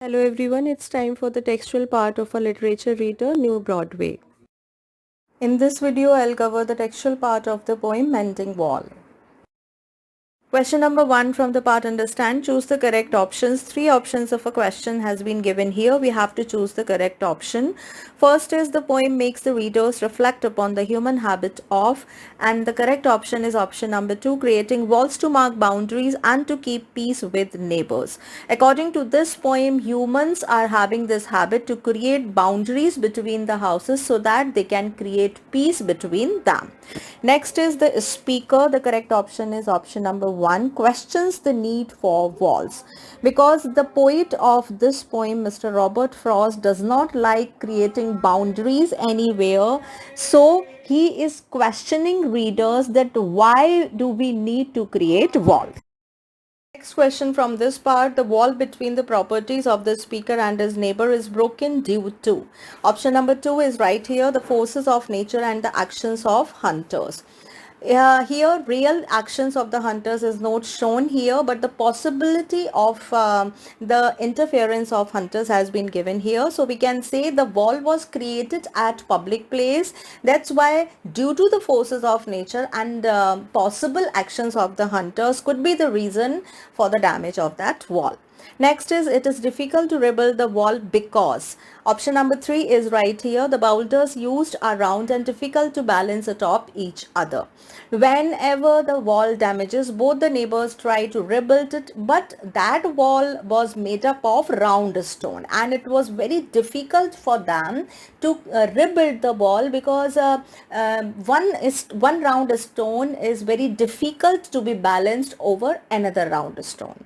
Hello everyone, it's time for the textual part of a literature reader, New Broadway. In this video, I'll cover the textual part of the poem Mending Wall. Question number 1 from the part understand, choose the correct options. Three options of a question has been given here. We have to choose the correct option. First is the poem makes the readers reflect upon the human habit of, and the correct option is option number 2, creating walls to mark boundaries and to keep peace with neighbors. According to this poem, humans are having this habit to create boundaries between the houses so that they can create peace between them. Next is the speaker. The correct option is option number 1, questions the need for walls. Because the poet of this poem, Mr. Robert Frost, does not like creating boundaries anywhere. So he is questioning readers that why do we need to create walls. Next question from this part, the wall between the properties of the speaker and his neighbor is broken due to. Option number 2 is right here, the forces of nature and the actions of hunters. Here real actions of the hunters is not shown here, but the possibility of the interference of hunters has been given here. So we can say the wall was created at public place. That's why due to the forces of nature and possible actions of the hunters could be the reason for the damage of that wall. Next is it is difficult to rebuild the wall because option number 3 is right here. The boulders used are round and difficult to balance atop each other. Whenever the wall damages, both the neighbors try to rebuild it, but that wall was made up of round stone and it was very difficult for them to rebuild the wall because one round stone is very difficult to be balanced over another round stone.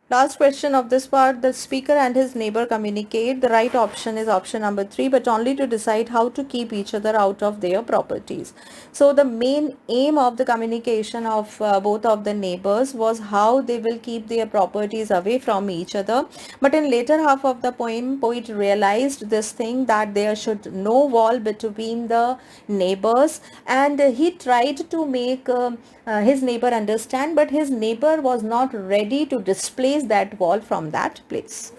Last question of this part, the speaker and his neighbor communicate. The right option is option number 3, but only to decide how to keep each other out of their properties. So the main aim of the communication of both of the neighbors was how they will keep their properties away from each other. But in later half of the poem, poet realized this thing that there should no wall between the neighbors, and he tried to make his neighbor understand, but his neighbor was not ready to displace that wall from that place.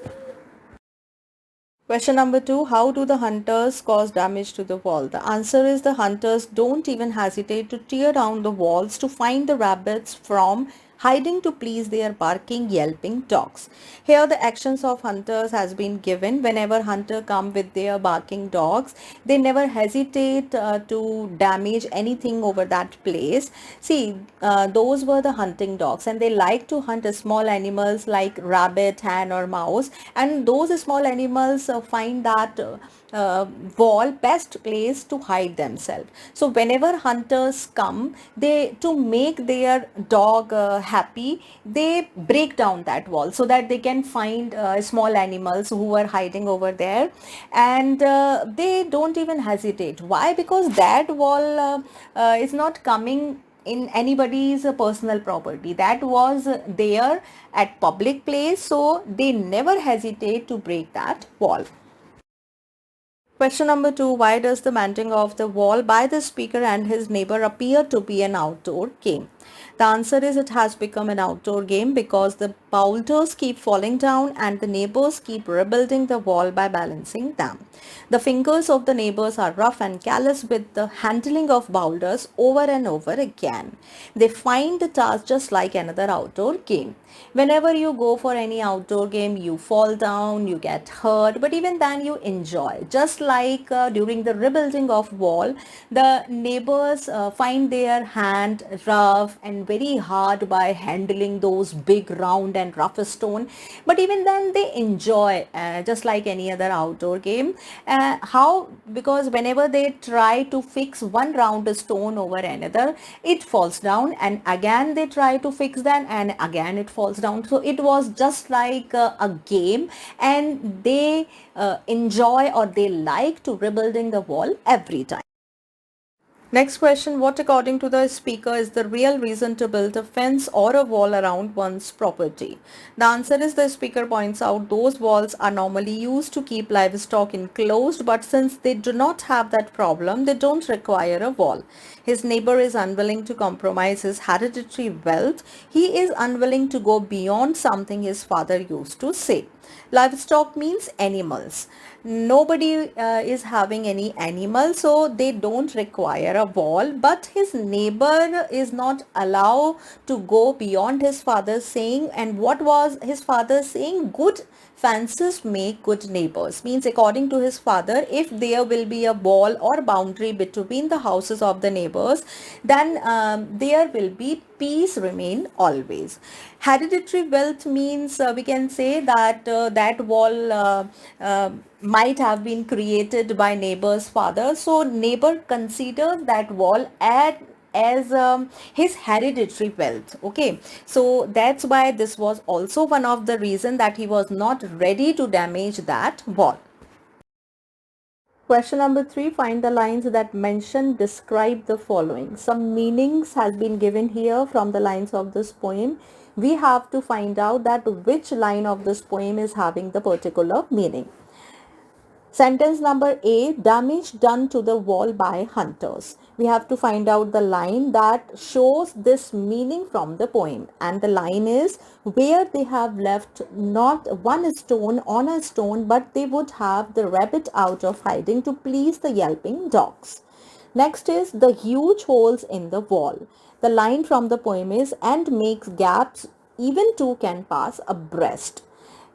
Question number 2, how do the hunters cause damage to the wall? The answer is the hunters don't even hesitate to tear down the walls to find the rabbits from hiding to please their barking, yelping dogs. Here the actions of hunters has been given. Whenever hunter come with their barking dogs, they never hesitate to damage anything over that place. See, those were the hunting dogs and they like to hunt small animals like rabbit, hen or mouse, and those small animals find that wall best place to hide themselves. So whenever hunters come, they to make their dog happy, they break down that wall so that they can find small animals who are hiding over there, and they don't even hesitate. Why? Because that wall is not coming in anybody's personal property. That was there at public place, so they never hesitate to break that wall. Question number 2, why does the mounting of the wall by the speaker and his neighbor appear to be an outdoor game? The answer is it has become an outdoor game because the boulders keep falling down and the neighbors keep rebuilding the wall by balancing them. The fingers of the neighbors are rough and callous with the handling of boulders over and over again. They find the task just like another outdoor game. Whenever you go for any outdoor game, you fall down, you get hurt, but even then you enjoy. Just like during the rebuilding of wall, the neighbors find their hand rough and very hard by handling those big round and rough stone, but even then they enjoy just like any other outdoor game. How? Because whenever they try to fix one round stone over another, it falls down, and again they try to fix that, and again it falls down. So it was just like a game, and they enjoy or they like to rebuilding the wall every time. Next question, what according to the speaker is the real reason to build a fence or a wall around one's property? The answer is, the speaker points out, those walls are normally used to keep livestock enclosed, but since they do not have that problem, they don't require a wall. His neighbor is unwilling to compromise his hereditary wealth. He is unwilling to go beyond something his father used to say. Livestock means animals. Nobody is having any animal, so they don't require a wall, but his neighbor is not allowed to go beyond his father's saying. And what was his father saying? Good fences make good neighbors. Means according to his father, if there will be a wall or boundary between the houses of the neighbors, then there will be peace remain always. Hereditary wealth means we can say that that wall might have been created by neighbor's father, so neighbor considers that wall as his hereditary wealth. Okay, so that's why this was also one of the reason that he was not ready to damage that wall. Question number 3, find the lines that mention, describe the following. Some meanings has been given here from the lines of this poem. We have to find out that which line of this poem is having the particular meaning. Sentence number A, damage done to the wall by hunters. We have to find out the line that shows this meaning from the poem, and the line is, where they have left not one stone on a stone, but they would have the rabbit out of hiding to please the yelping dogs. Next is the huge holes in the wall. The line from the poem is, and makes gaps even two can pass abreast.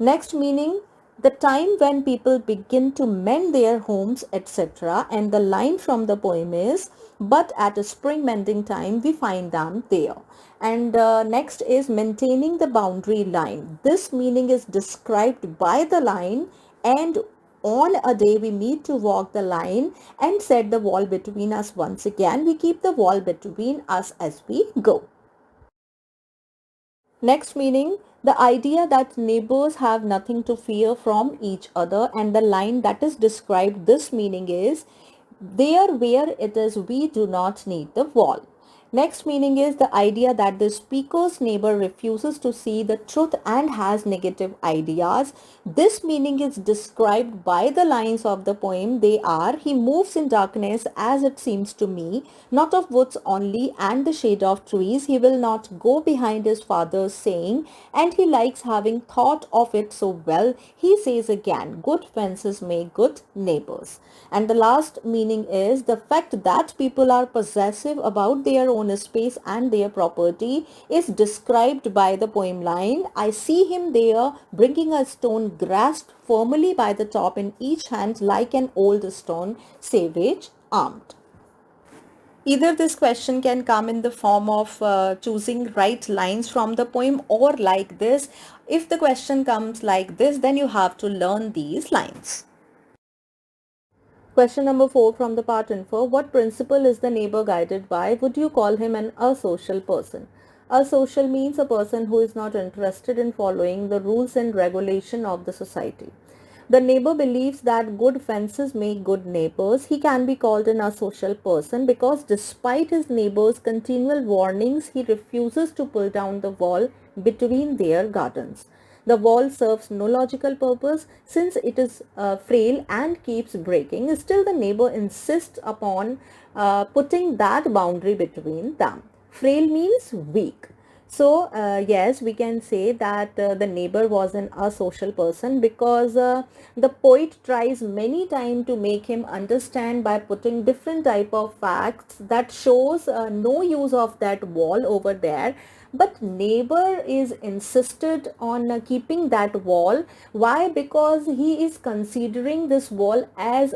Next meaning, the time when people begin to mend their homes, etc. And the line from the poem is, but at a spring mending time we find them there. And next is maintaining the boundary line. This meaning is described by the line, and on a day we meet to walk the line and set the wall between us once again. We keep the wall between us as we go. Next meaning, the idea that neighbors have nothing to fear from each other, and the line that is described, this meaning is, there where it is we do not need the wall. Next meaning is the idea that the speaker's neighbor refuses to see the truth and has negative ideas. This meaning is described by the lines of the poem. They are, he moves in darkness as it seems to me, not of woods only and the shade of trees. He will not go behind his father's saying, and he likes having thought of it so well. He says again, good fences make good neighbors. And the last meaning is the fact that people are possessive about their own space and their property is described by the poem line. I see him there bringing a stone grasped firmly by the top in each hand like an old stone, savage armed. Either this question can come in the form of choosing right lines from the poem, or like this. If the question comes like this, then you have to learn these lines. Question number 4 from the part info. What principle is the neighbor guided by? Would you call him an asocial person? Asocial means a person who is not interested in following the rules and regulation of the society. The neighbor believes that good fences make good neighbors. He can be called an asocial person because despite his neighbor's continual warnings, he refuses to pull down the wall between their gardens. The wall serves no logical purpose since it is frail and keeps breaking. Still, the neighbor insists upon putting that boundary between them. Frail means weak. So, yes, we can say that the neighbor was an asocial person because the poet tries many times to make him understand by putting different type of facts that shows no use of that wall over there. But neighbor is insisted on keeping that wall. Why? Because he is considering this wall as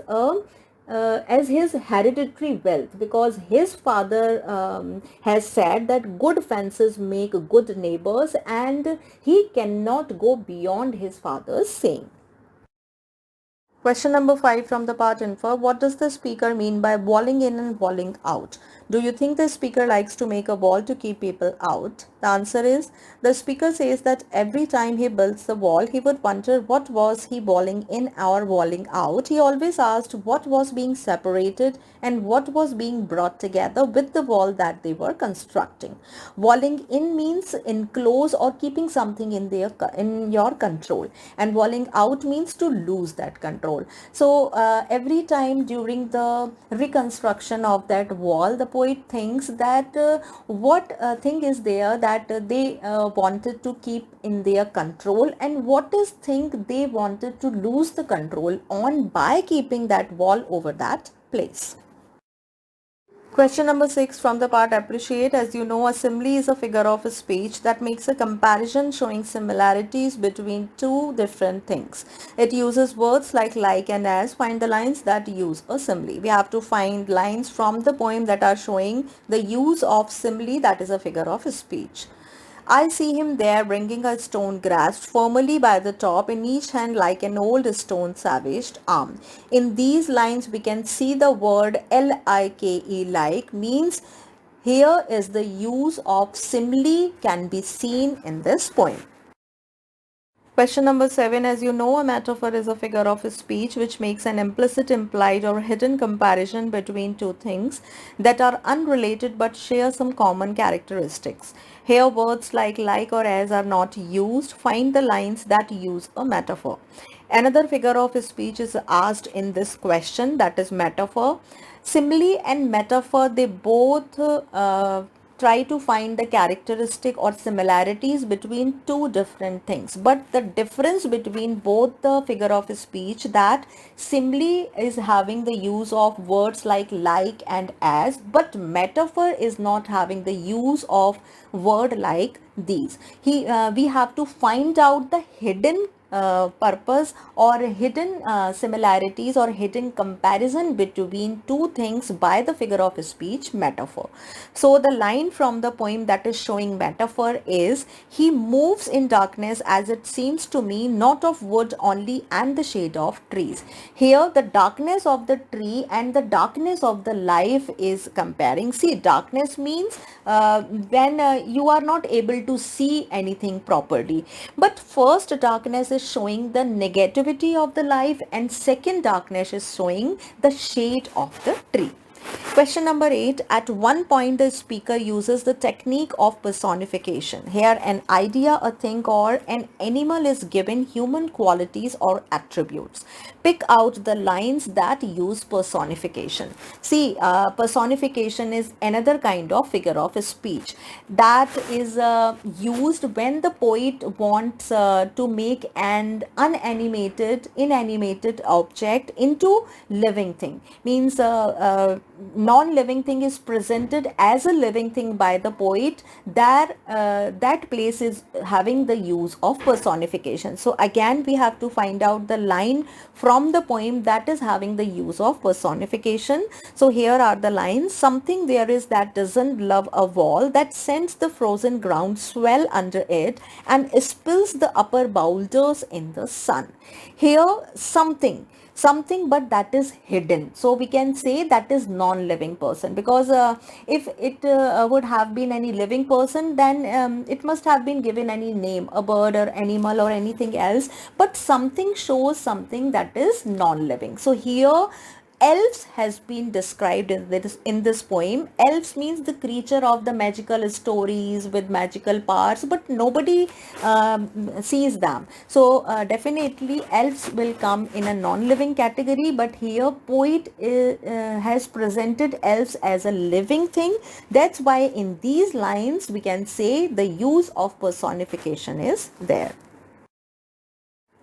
his hereditary wealth, because his father has said that good fences make good neighbors, and he cannot go beyond his father's saying. Question number 5 from the part info. What does the speaker mean by walling in and walling out? Do you think the speaker likes to make a wall to keep people out? The answer is, the speaker says that every time he builds the wall, he would wonder what was he walling in or walling out. He always asked what was being separated and what was being brought together with the wall that they were constructing. Walling in means enclose or keeping something in your control, and walling out means to lose that control. So every time during the reconstruction of that wall, the poet thinks that what thing is there that they wanted to keep in their control, and what is thing they wanted to lose the control on by keeping that wall over that place. Question number 6 from the part appreciate. As you know, a simile is a figure of speech that makes a comparison showing similarities between two different things. It uses words like and as. Find the lines that use a simile. We have to find lines from the poem that are showing the use of simile, that is a figure of speech. I see him there bringing a stone grasped firmly by the top in each hand like an old stone savaged arm. In these lines we can see the word like means here is the use of simile can be seen in this poem. Question number 7. As you know, a metaphor is a figure of speech which makes an implicit, implied or hidden comparison between two things that are unrelated but share some common characteristics. Here words like or as are not used. Find the lines that use a metaphor. Another figure of speech is asked in this question, that is metaphor. Simile and metaphor, they both try to find the characteristic or similarities between two different things, but the difference between both the figure of speech, that simile is having the use of words like and as, but metaphor is not having the use of word like these. We have to find out the hidden purpose or hidden similarities or hidden comparison between two things by the figure of speech metaphor. So the line from the poem that is showing metaphor is, he moves in darkness as it seems to me, not of wood only and the shade of trees. Here the darkness of the tree and the darkness of the life is comparing. See, darkness means when you are not able to see anything properly, but first darkness is showing the negativity of the life and second darkness is showing the shade of the tree. Question number 8. At one point, the speaker uses the technique of personification. Here, an idea, a thing, or an animal is given human qualities or attributes. Pick out the lines that use personification. See, personification is another kind of figure of speech that is used when the poet wants to make an inanimated object into living thing. Means non-living thing is presented as a living thing by the poet. That place is having the use of personification. So again we have to find out the line from the poem that is having the use of personification. So here are the lines. Something there is that doesn't love a wall, that sends the frozen ground swell under it and spills the upper boulders in the sun. Here something but that is hidden, so we can say that is non-living person, because if it would have been any living person, then it must have been given any name, a bird or animal or anything else, but something shows something that is non-living. So here elves has been described in this poem. Elves means the creature of the magical stories with magical powers, but nobody sees them. So definitely elves will come in a non-living category, but here poet has presented elves as a living thing. That's why in these lines we can say the use of personification is there.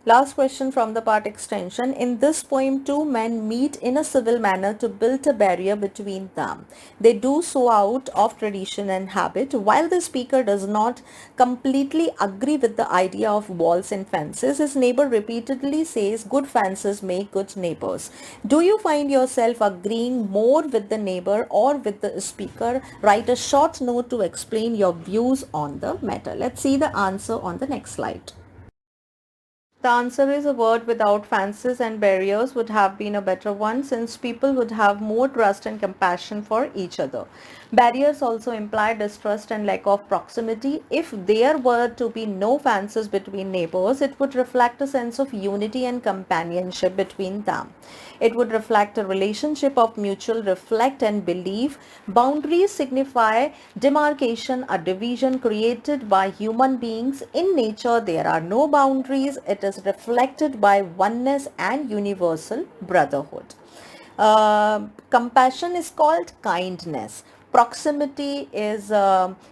Last question from the part extension. In this poem, two men meet in a civil manner to build a barrier between them. They do so out of tradition and habit. While the speaker does not completely agree with the idea of walls and fences, his neighbor repeatedly says good fences make good neighbors. Do you find yourself agreeing more with the neighbor or with the speaker? Write a short note to explain your views on the matter. Let's see the answer on the next slide. The answer is a world without fences and barriers would have been a better one, since people would have more trust and compassion for each other. Barriers also imply distrust and lack of proximity. If there were to be no fences between neighbors, it would reflect a sense of unity and companionship between them. It would reflect a relationship of mutual respect and belief. Boundaries signify demarcation, a division created by human beings. In nature, there are no boundaries. It is reflected by oneness and universal brotherhood. Compassion is called kindness. Proximity is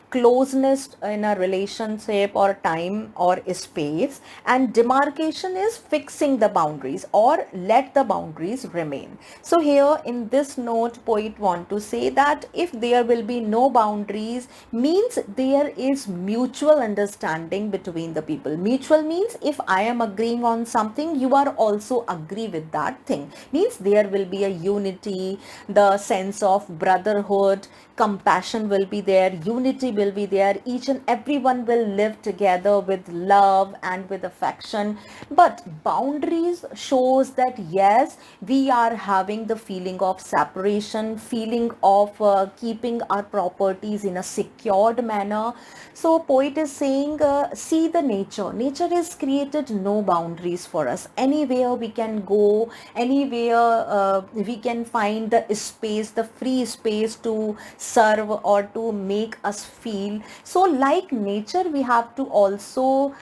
closeness in a relationship or time or space, and demarcation is fixing the boundaries or let the boundaries remain. So here in this note, poet want to say that if there will be no boundaries, means there is mutual understanding between the people. Mutual means if I am agreeing on something, you are also agree with that thing, means there will be a unity, the sense of brotherhood, compassion will be there, unity will be there, each and everyone will live together with love and with affection. But boundaries shows that yes, we are having the feeling of separation, feeling of keeping our properties in a secured manner. So poet is saying, see the nature is created no boundaries for us. Anywhere we can go, anywhere we can find the space, the free space to serve or to make us feel. So like nature, we have to also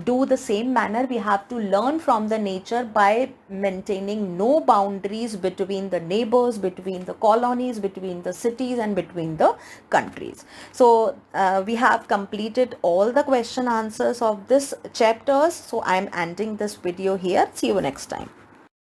do the same manner. We have to learn from the nature by maintaining no boundaries between the neighbors, between the colonies, between the cities and between the countries. So we have completed all the question answers of this chapters. So I am ending this video here. See you next time.